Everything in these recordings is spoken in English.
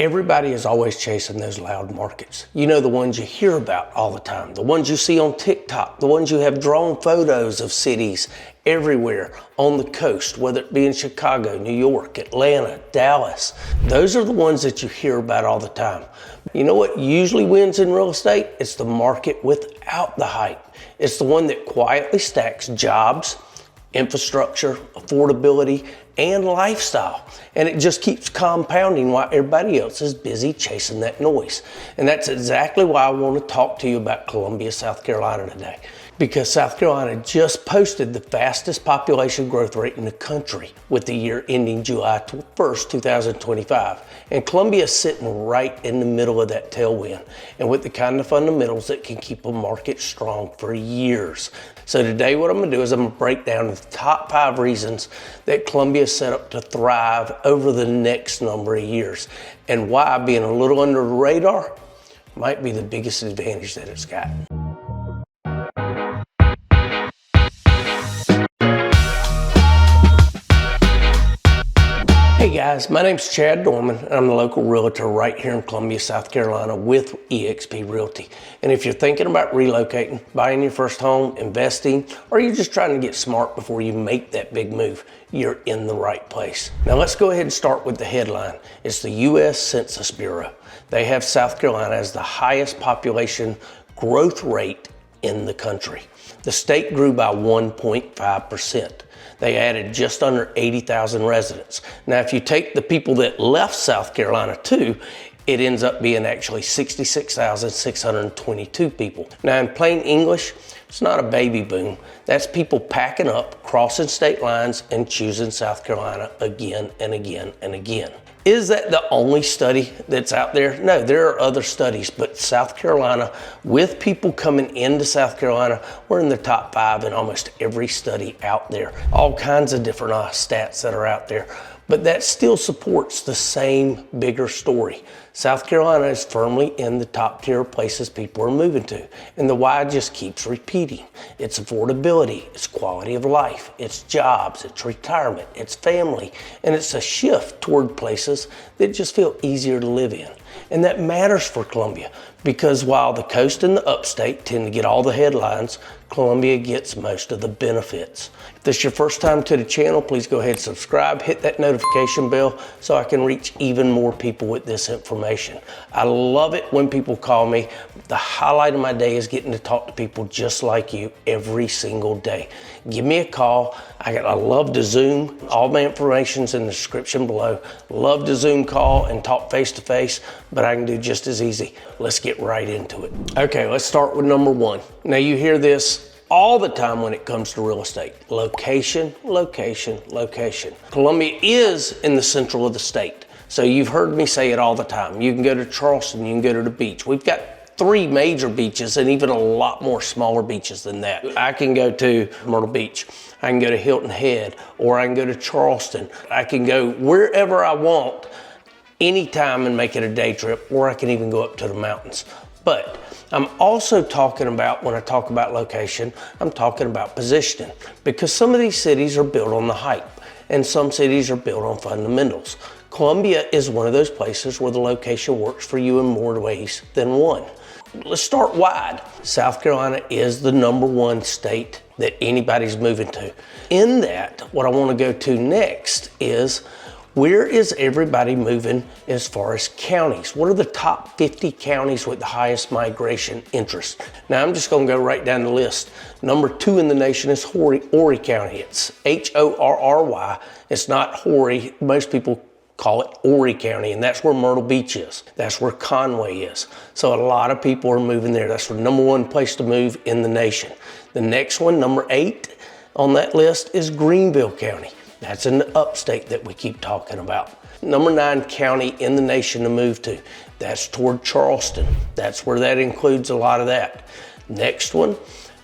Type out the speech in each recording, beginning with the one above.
Everybody is always chasing those loud markets. You know, the ones you hear about all the time, the ones you see on TikTok, the ones you have drawn photos of cities everywhere on the coast, whether it be in Chicago, New York, Atlanta, Dallas. Those are the ones that you hear about all the time. You know what usually wins in real estate? It's the market without the hype. It's the one that quietly stacks jobs, infrastructure, affordability, and lifestyle. And it just keeps compounding while everybody else is busy chasing that noise. And that's exactly why I want to talk to you about Columbia, South Carolina today. Because South Carolina just posted the fastest population growth rate in the country with the year ending July 1st, 2025. And Columbia is sitting right in the middle of that tailwind and with the kind of fundamentals that can keep a market strong for years. So today what I'm going to do is I'm going to break down the top 5 reasons that Columbia is set up to thrive over the next number of years and why being a little under the radar might be the biggest advantage that it's got. Hey guys, my name's Chad Dorman and I'm the local realtor right here in Columbia, South Carolina with eXp Realty. And if you're thinking about relocating, buying your first home, investing, or you're just trying to get smart before you make that big move, you're in the right place. Now let's go ahead and start with the headline. It's the U.S. Census Bureau. They have South Carolina as the highest population growth rate in the country. The state grew by 1.5%. They added just under 80,000 residents. Now, if you take the people that left South Carolina too, it ends up being actually 66,622 people. Now, in plain English, it's not a baby boom. That's people packing up, crossing state lines, and choosing South Carolina again and again and again. Is that the only study that's out there? No, there are other studies, but South Carolina, with people coming into South Carolina, we're in the top 5 in almost every study out there. All kinds of different stats that are out there, but that still supports the same bigger story. South Carolina is firmly in the top tier of places people are moving to, and the why just keeps repeating. It's affordability, it's quality of life, it's jobs, it's retirement, it's family, and it's a shift toward places that just feel easier to live in. And that matters for Columbia because while the coast and the upstate tend to get all the headlines, Columbia gets most of the benefits. If this is your first time to the channel, please go ahead and subscribe, hit that notification bell so I can reach even more people with this information. I love it when people call me. The highlight of my day is getting to talk to people just like you every single day. Give me a call. I love to Zoom. All my information's in the description below. Love to Zoom call and talk face to face, but I can do just as easy. Let's get right into it. Okay, let's start with number 1. Now you hear this all the time when it comes to real estate. Location, location, location. Columbia is in the central of the state. So you've heard me say it all the time. You can go to Charleston, you can go to the beach. We've got 3 major beaches and even a lot more smaller beaches than that. I can go to Myrtle Beach, I can go to Hilton Head, or I can go to Charleston. I can go wherever I want anytime and make it a day trip, or I can even go up to the mountains. But I'm also talking about, when I talk about location, I'm talking about positioning, because some of these cities are built on the hype and some cities are built on fundamentals. Columbia is one of those places where the location works for you in more ways than one. Let's start wide. South Carolina is the number 1 state that anybody's moving to. In that, what I want to go to next is, where is everybody moving as far as counties? What are the top 50 counties with the highest migration interest? Now I'm just going to go right down the list. Number 2 in the nation is Horry County. It's Horry. It's not Horry. Most people call it Horry County, and that's where Myrtle Beach is. That's where Conway is. So a lot of people are moving there. That's the number 1 place to move in the nation. The next one, number 8 on that list, is Greenville County. That's in the upstate that we keep talking about. Number 9 county in the nation to move to. That's toward Charleston. That's where that includes a lot of that. Next one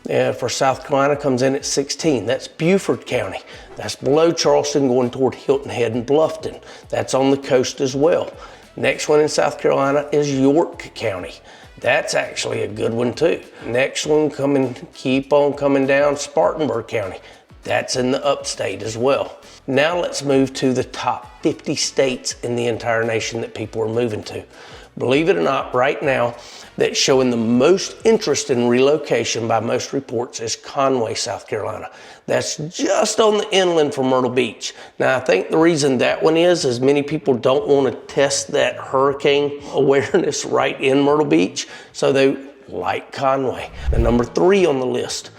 for South Carolina comes in at 16. That's Beaufort County. That's below Charleston going toward Hilton Head and Bluffton. That's on the coast as well. Next one in South Carolina is York County. That's actually a good one too. Next one keep on coming down, Spartanburg County. That's in the upstate as well. Now let's move to the top 50 states in the entire nation that people are moving to. Believe it or not, right now, that's showing the most interest in relocation by most reports is Conway, South Carolina. That's just on the inland from Myrtle Beach. Now, I think the reason that one is many people don't want to test that hurricane awareness right in Myrtle Beach, so they like Conway. And number 3 on the list,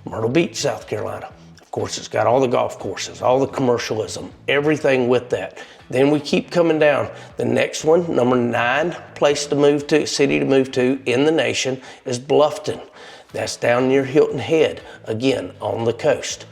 Myrtle Beach, South Carolina. Of course, it's got all the golf courses, all the commercialism, everything with that. Then we keep coming down. The next one, number 9 place to move to, city to move to in the nation is Bluffton. That's down near Hilton Head, again, on the coast.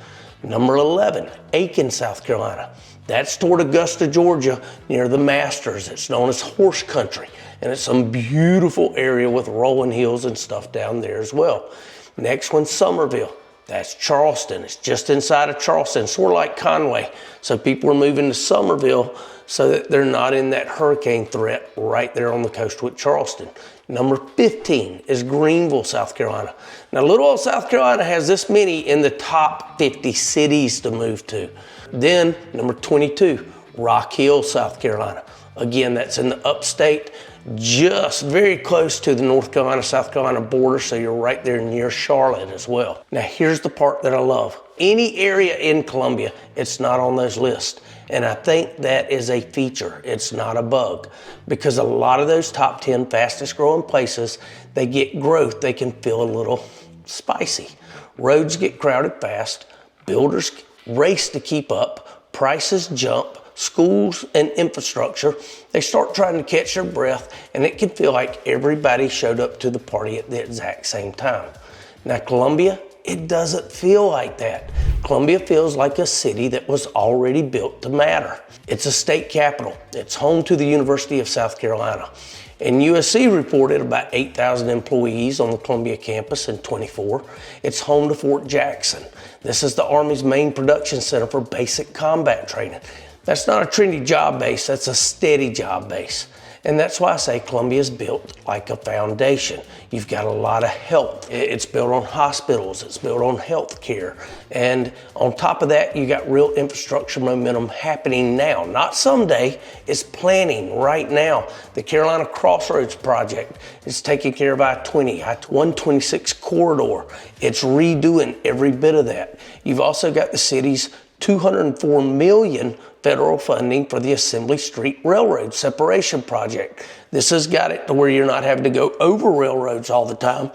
Number 11, Aiken, South Carolina. That's toward Augusta, Georgia, near the Masters. It's known as horse country, and it's some beautiful area with rolling hills and stuff down there as well. Next one, Summerville. That's Charleston. It's just inside of Charleston, sort of like Conway. So people are moving to Summerville so that they're not in that hurricane threat right there on the coast with Charleston. Number 15 is Greenville, South Carolina. Now, little old South Carolina has this many in the top 50 cities to move to. Then, number 22, Rock Hill, South Carolina. Again, that's in the upstate, just very close to the North Carolina-South Carolina border, so you're right there near Charlotte as well. Now, here's the part that I love. Any area in Columbia, it's not on those lists. And I think that is a feature. It's not a bug. Because a lot of those top 10 fastest growing places, they get growth, they can feel a little spicy. Roads get crowded fast, builders race to keep up, prices jump, schools and infrastructure, they start trying to catch their breath, and it can feel like everybody showed up to the party at the exact same time. Now, Columbia, it doesn't feel like that. Columbia feels like a city that was already built to matter. It's a state capital. It's home to the University of South Carolina. And USC reported about 8,000 employees on the Columbia campus in '24. It's home to Fort Jackson. This is the Army's main production center for basic combat training. That's not a trendy job base, that's a steady job base. And that's why I say Columbia is built like a foundation. You've got a lot of health. It's built on hospitals, it's built on health care. And on top of that, you got real infrastructure momentum happening now. Not someday, it's planning right now. The Carolina Crossroads project is taking care of I-20, I-126 corridor. It's redoing every bit of that. You've also got the city's $204 million federal funding for the Assembly Street Railroad separation project. This has got it to where you're not having to go over railroads all the time.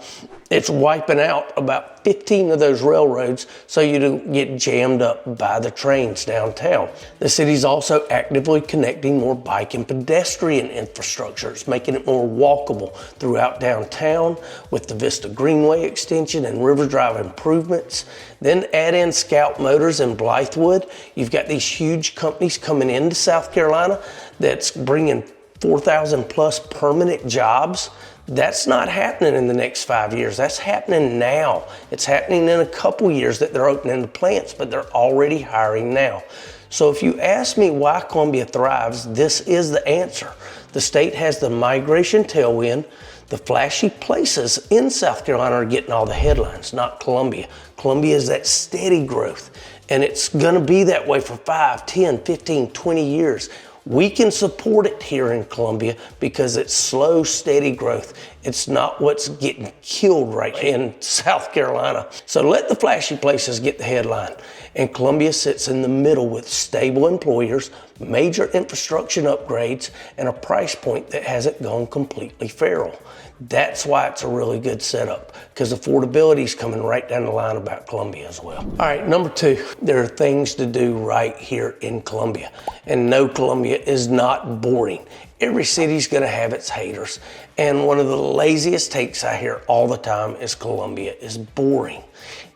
It's wiping out about 15 of those railroads so you don't get jammed up by the trains downtown. The city's also actively connecting more bike and pedestrian infrastructure. It's making it more walkable throughout downtown with the Vista Greenway extension and River Drive improvements. Then add in Scout Motors and Blythewood. You've got these huge companies coming into South Carolina that's bringing 4,000 plus permanent jobs. That's not happening in the next 5 years. That's happening now. It's happening in a couple years that they're opening the plants, but they're already hiring now. So if you ask me why Columbia thrives, this is the answer. The state has the migration tailwind. The flashy places in South Carolina are getting all the headlines, not Columbia. Columbia is that steady growth, and it's gonna be that way for 5, 10, 15, 20 years. We can support it here in Columbia because it's slow, steady growth. It's not what's getting killed right in South Carolina. So let the flashy places get the headline. And Columbia sits in the middle with stable employers, major infrastructure upgrades, and a price point that hasn't gone completely feral. That's why it's a really good setup, because affordability is coming right down the line about Columbia as well. All right, number 2, there are things to do right here in Columbia. And no, Columbia is not boring. Every city's gonna have its haters. And one of the laziest takes I hear all the time is Columbia is boring.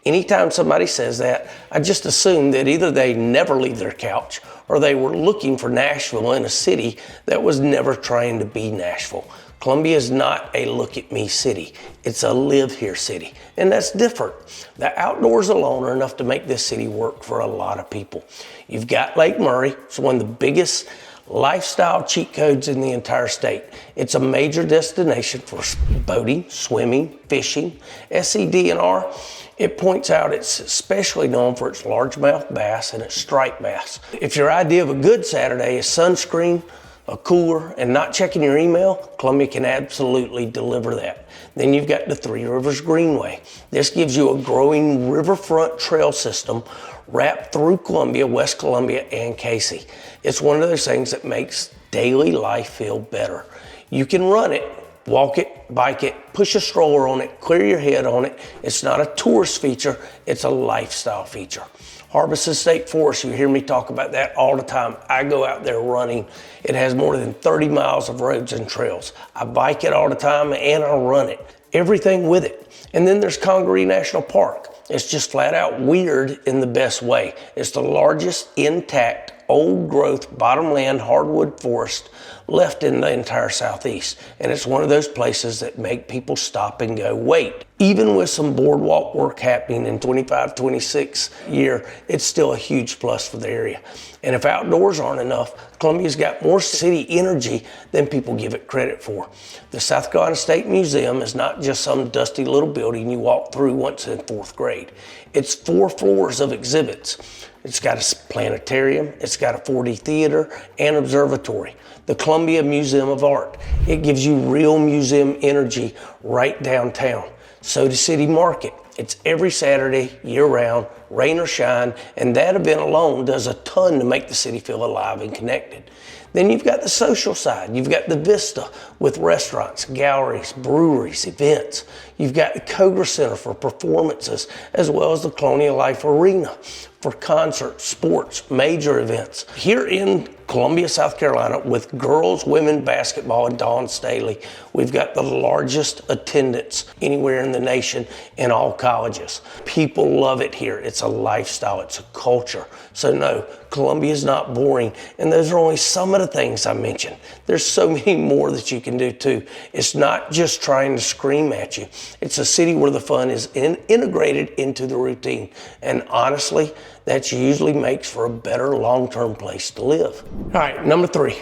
Anytime somebody says that, I just assume that either they never leave their couch or they were looking for Nashville in a city that was never trying to be Nashville. Columbia is not a look-at-me city. It's a live-here city, and that's different. The outdoors alone are enough to make this city work for a lot of people. You've got Lake Murray. It's one of the biggest lifestyle cheat codes in the entire state. It's a major destination for boating, swimming, fishing. SCDNR, it points out it's especially known for its largemouth bass and its striped bass. If your idea of a good Saturday is sunscreen, a cooler, and not checking your email, Columbia can absolutely deliver that. Then you've got the Three Rivers Greenway. This gives you a growing riverfront trail system wrapped through Columbia, West Columbia, and Casey. It's one of those things that makes daily life feel better. You can run it, walk it, bike it, push a stroller on it, clear your head on it. It's not a tourist feature, it's a lifestyle feature. Harbison State Forest, you hear me talk about that all the time. I go out there running. It has more than 30 miles of roads and trails. I bike it all the time and I run it. Everything with it. And then there's Congaree National Park. It's just flat out weird in the best way. It's the largest intact old growth bottomland hardwood forest left in the entire Southeast. And it's one of those places that make people stop and go, wait. Even with some boardwalk work happening in 25-26 year, it's still a huge plus for the area. And if outdoors aren't enough, Columbia's got more city energy than people give it credit for. The South Carolina State Museum is not just some dusty little building you walk through once in 4th grade. It's 4 floors of exhibits. It's got a planetarium, it's got a 4D theater, and observatory. The Columbia Museum of Art. It gives you real museum energy right downtown. Soda City Market. It's every Saturday, year-round, rain or shine, and that event alone does a ton to make the city feel alive and connected. Then you've got the social side. You've got the Vista with restaurants, galleries, breweries, events. You've got the Koger Center for performances, as well as the Colonial Life Arena for concerts, sports, major events. Here in Columbia, South Carolina, with girls, women basketball and Dawn Staley, we've got the largest attendance anywhere in the nation in all colleges. People love it here. It's a lifestyle, it's a culture. So no, Columbia is not boring. And those are only some of the things I mentioned. There's so many more that you can do too. It's not just trying to scream at you. It's a city where the fun is integrated into the routine. And honestly, that usually makes for a better long-term place to live. All right, number 3,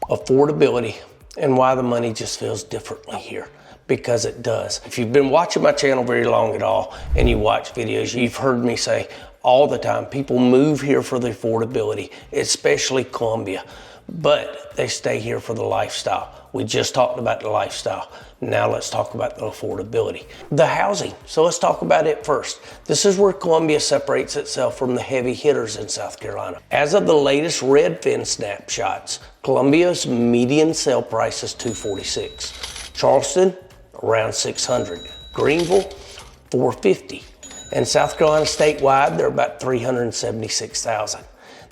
affordability and why the money just feels differently here. Because it does. If you've been watching my channel very long at all and you watch videos, you've heard me say all the time, people move here for the affordability, especially Columbia, but they stay here for the lifestyle. We just talked about the lifestyle. Now let's talk about the affordability. The housing, so let's talk about it first. This is where Columbia separates itself from the heavy hitters in South Carolina. As of the latest Redfin snapshots, Columbia's median sale price is $246. Charleston, around $600. Greenville, $450. And South Carolina statewide, they're about $376,000.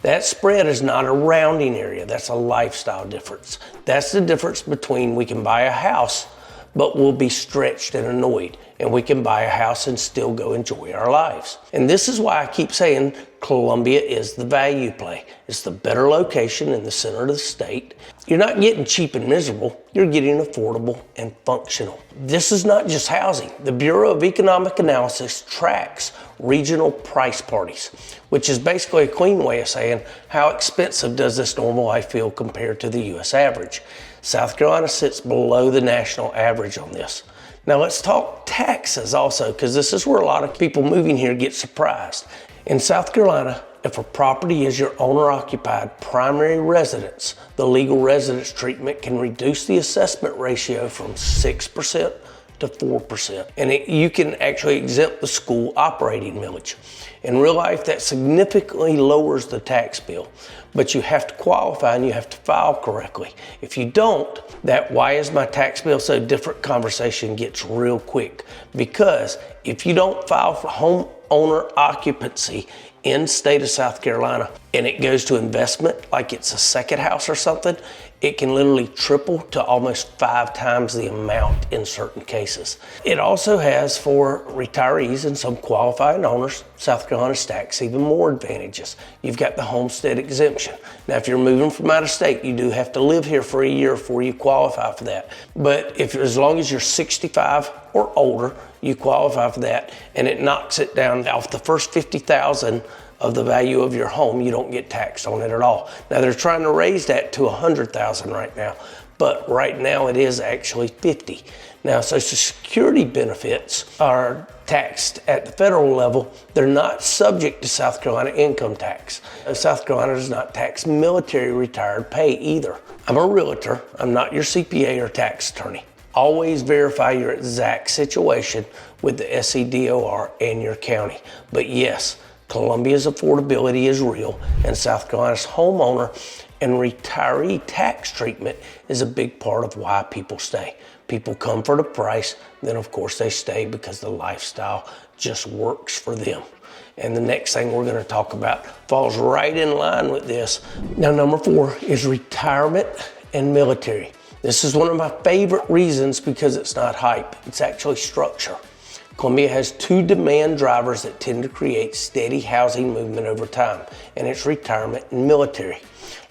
That spread is not a rounding area, that's a lifestyle difference. That's the difference between we can buy a house, but we'll be stretched and annoyed, and we can buy a house and still go enjoy our lives. And this is why I keep saying Columbia is the value play. It's the better location in the center of the state. You're not getting cheap and miserable, you're getting affordable and functional. This is not just housing. The Bureau of Economic Analysis tracks regional price parties, which is basically a clean way of saying how expensive does this normal life feel compared to the US average. South Carolina sits below the national average on this. Now let's talk taxes also, because this is where a lot of people moving here get surprised. In South Carolina, if a property is your owner-occupied primary residence, the legal residence treatment can reduce the assessment ratio from 6% to 4%. And you can actually exempt the school operating millage. In real life, that significantly lowers the tax bill, but you have to qualify and you have to file correctly. If you don't, that why is my tax bill so different conversation gets real quick. Because if you don't file for homeowner occupancy in state of South Carolina and it goes to investment, like it's a second house or something, it can literally triple to almost 5 times the amount in certain cases. It also has, for retirees and some qualifying owners, South Carolina stacks even more advantages. You've got the homestead exemption. Now, if you're moving from out of state, you do have to live here for a year before you qualify for that. But as long as you're 65 or older, you qualify for that, and it knocks it down off the first $50,000 of the value of your home, you don't get taxed on it at all. Now they're trying to raise that to $100,000 right now, but right now it is actually $50,000. Now Social Security benefits are taxed at the federal level. They're not subject to South Carolina income tax. South Carolina does not tax military retired pay either. I'm a realtor. I'm not your CPA or tax attorney. Always verify your exact situation with the SCDOR and your county. But yes, Columbia's affordability is real, and South Carolina's homeowner and retiree tax treatment is a big part of why people stay. People come for the price, then of course they stay because the lifestyle just works for them. And the next thing we're going to talk about falls right in line with this. Now, number 4 is retirement and military. This is one of my favorite reasons because it's not hype, it's actually structure. Columbia has 2 demand drivers that tend to create steady housing movement over time, and it's retirement and military.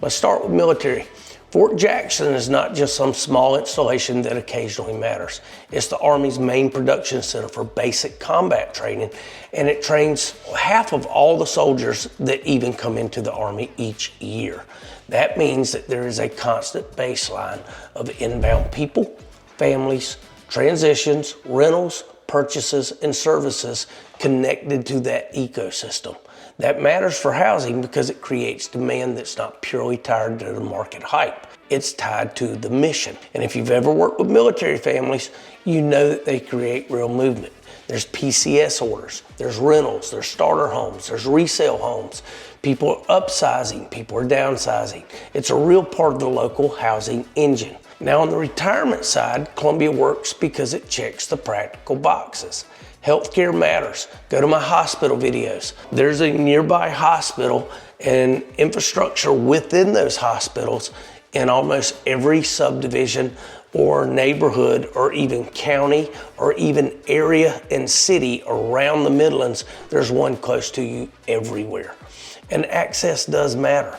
Let's start with military. Fort Jackson is not just some small installation that occasionally matters. It's the Army's main production center for basic combat training, and it trains half of all the soldiers that even come into the Army each year. That means that there is a constant baseline of inbound people, families, transitions, rentals, purchases, and services connected to that ecosystem. That matters for housing because it creates demand that's not purely tied to the market hype. It's tied to the mission. And if you've ever worked with military families, you know that they create real movement. There's PCS orders, there's rentals, there's starter homes, there's resale homes. People are upsizing, people are downsizing. It's a real part of the local housing engine. Now on the retirement side, Columbia works because it checks the practical boxes. Healthcare matters. Go to my hospital videos. There's a nearby hospital and infrastructure within those hospitals in almost every subdivision or neighborhood or even county or even area and city around the Midlands. There's one close to you everywhere. And access does matter.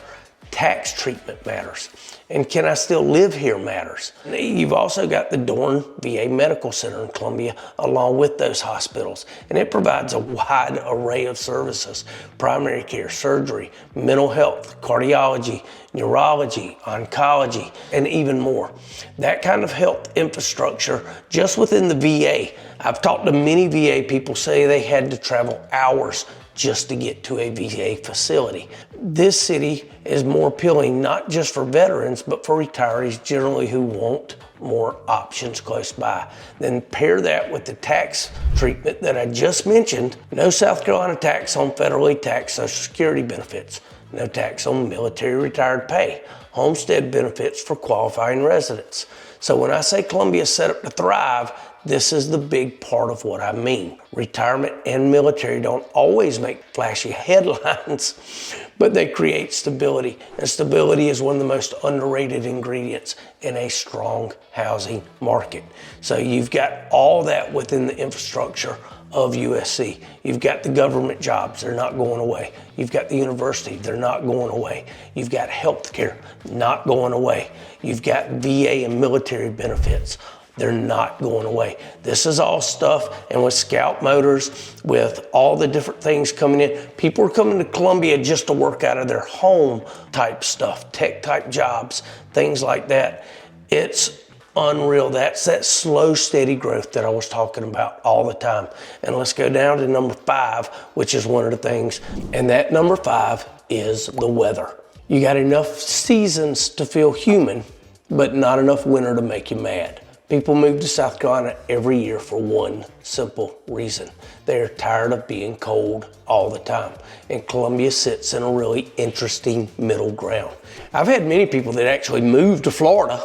Tax treatment matters. And can I still live here matters. You've also got the Dorn VA Medical Center in Columbia along with those hospitals. And it provides a wide array of services: primary care, surgery, mental health, cardiology, neurology, oncology, and even more. That kind of health infrastructure just within the VA. I've talked to many VA people say they had to travel hours just to get to a VA facility. This city is more appealing not just for veterans, but for retirees generally who want more options close by. Then pair that with the tax treatment that I just mentioned. No South Carolina tax on federally taxed Social Security benefits. No tax on military retired pay. Homestead benefits for qualifying residents. So when I say Columbia is set up to thrive, this is the big part of what I mean. Retirement and military don't always make flashy headlines, but they create stability. And stability is one of the most underrated ingredients in a strong housing market. So you've got all that within the infrastructure of USC. You've got the government jobs, they're not going away. You've got the university, they're not going away. You've got healthcare, not going away. You've got VA and military benefits. They're not going away. This is all stuff, and with Scout Motors, with all the different things coming in, people are coming to Columbia just to work out of their home type stuff, tech type jobs, things like that. It's unreal. That's that slow, steady growth that I was talking about all the time. And let's go down to number 5, which is one of the things, and that number 5 is the weather. You got enough seasons to feel human, but not enough winter to make you mad. People move to South Carolina every year for one simple reason. They're tired of being cold all the time. And Columbia sits in a really interesting middle ground. I've had many people that actually move to Florida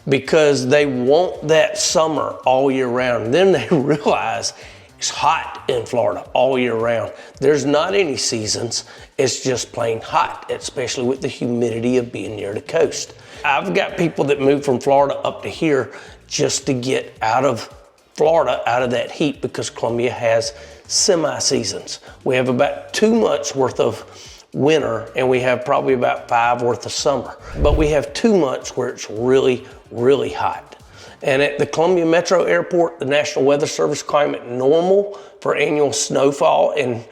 because they want that summer all year round. Then they realize it's hot in Florida all year round. There's not any seasons. It's just plain hot, especially with the humidity of being near the coast. I've got people that move from Florida up to here just to get out of Florida, out of that heat, because Columbia has semi-seasons. We have about 2 months worth of winter, and we have probably about 5 worth of summer. But we have 2 months where it's really, really hot. And at the Columbia Metro Airport, the National Weather Service climate normal for annual snowfall and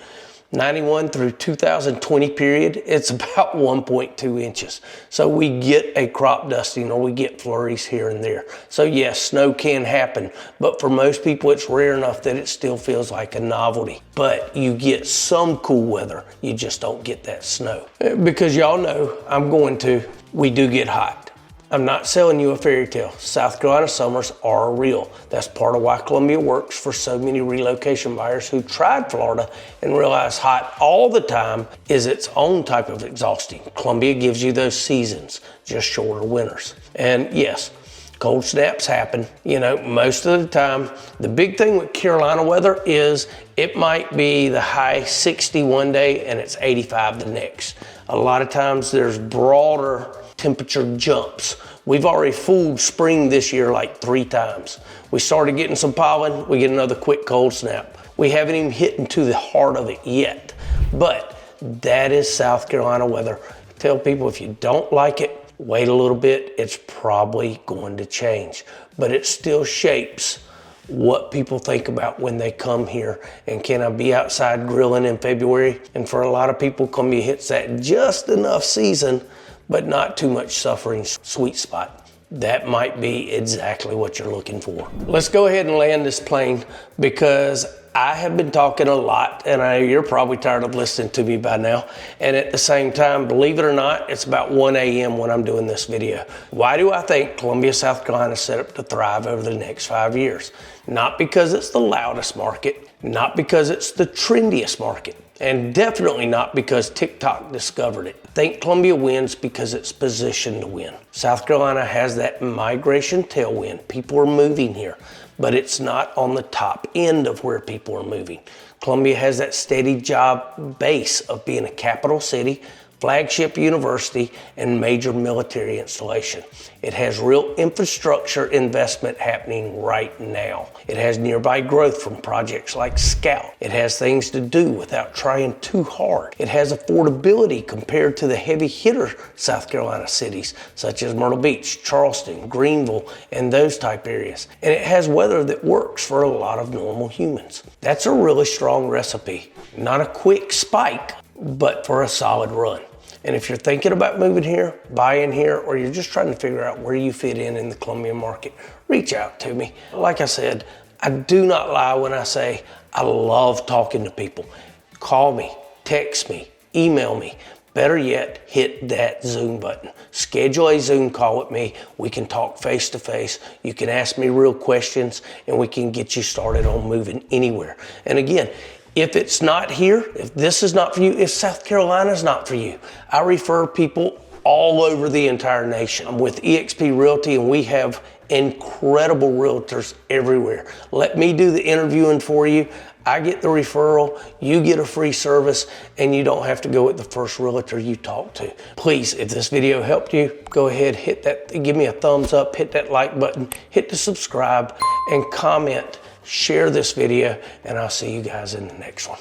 91 through 2020 period, it's about 1.2 inches. So we get a crop dusting or we get flurries here and there. So yes, snow can happen, but for most people it's rare enough that it still feels like a novelty. But you get some cool weather, you just don't get that snow. Because y'all know we do get hot. I'm not selling you a fairy tale. South Carolina summers are real. That's part of why Columbia works for so many relocation buyers who tried Florida and realized hot all the time is its own type of exhausting. Columbia gives you those seasons, just shorter winters. And yes, cold snaps happen, most of the time. The big thing with Carolina weather is it might be the high 60 one day and it's 85 the next. A lot of times there's broader temperature jumps. We've already fooled spring this year like 3 times. We started getting some pollen, we get another quick cold snap. We haven't even hit into the heart of it yet, but that is South Carolina weather. Tell people if you don't like it, wait a little bit, it's probably going to change, but it still shapes what people think about when they come here. And can I be outside grilling in February? And for a lot of people, Columbia hits that just enough season, but not too much suffering sweet spot. That might be exactly what you're looking for. Let's go ahead and land this plane because I have been talking a lot and you're probably tired of listening to me by now. And at the same time, believe it or not, it's about 1 a.m. when I'm doing this video. Why do I think Columbia, South Carolina is set up to thrive over the next 5 years? Not because it's the loudest market, not because it's the trendiest market, and definitely not because TikTok discovered it. I think Columbia wins because it's positioned to win. South Carolina has that migration tailwind. People are moving here, but it's not on the top end of where people are moving. Columbia has that steady job base of being a capital city, flagship university, and major military installation. It has real infrastructure investment happening right now. It has nearby growth from projects like Scout. It has things to do without trying too hard. It has affordability compared to the heavy hitter South Carolina cities, such as Myrtle Beach, Charleston, Greenville, and those type areas. And it has weather that works for a lot of normal humans. That's a really strong recipe. Not a quick spike, but for a solid run. And if you're thinking about moving here, buying here, or you're just trying to figure out where you fit in the Columbia market, reach out to me. Like I said, I do not lie when I say I love talking to people. Call me, text me, email me. Better yet, hit that Zoom button. Schedule a Zoom call with me. We can talk face to face. You can ask me real questions and we can get you started on moving anywhere. And again, if it's not here, if this is not for you, if South Carolina is not for you, I refer people all over the entire nation. I'm with eXp Realty and we have incredible realtors everywhere. Let me do the interviewing for you. I get the referral, you get a free service, and you don't have to go with the first realtor you talk to. Please, if this video helped you, go ahead, hit that, give me a thumbs up, hit that like button, hit the subscribe, and comment. Share this video, and I'll see you guys in the next one.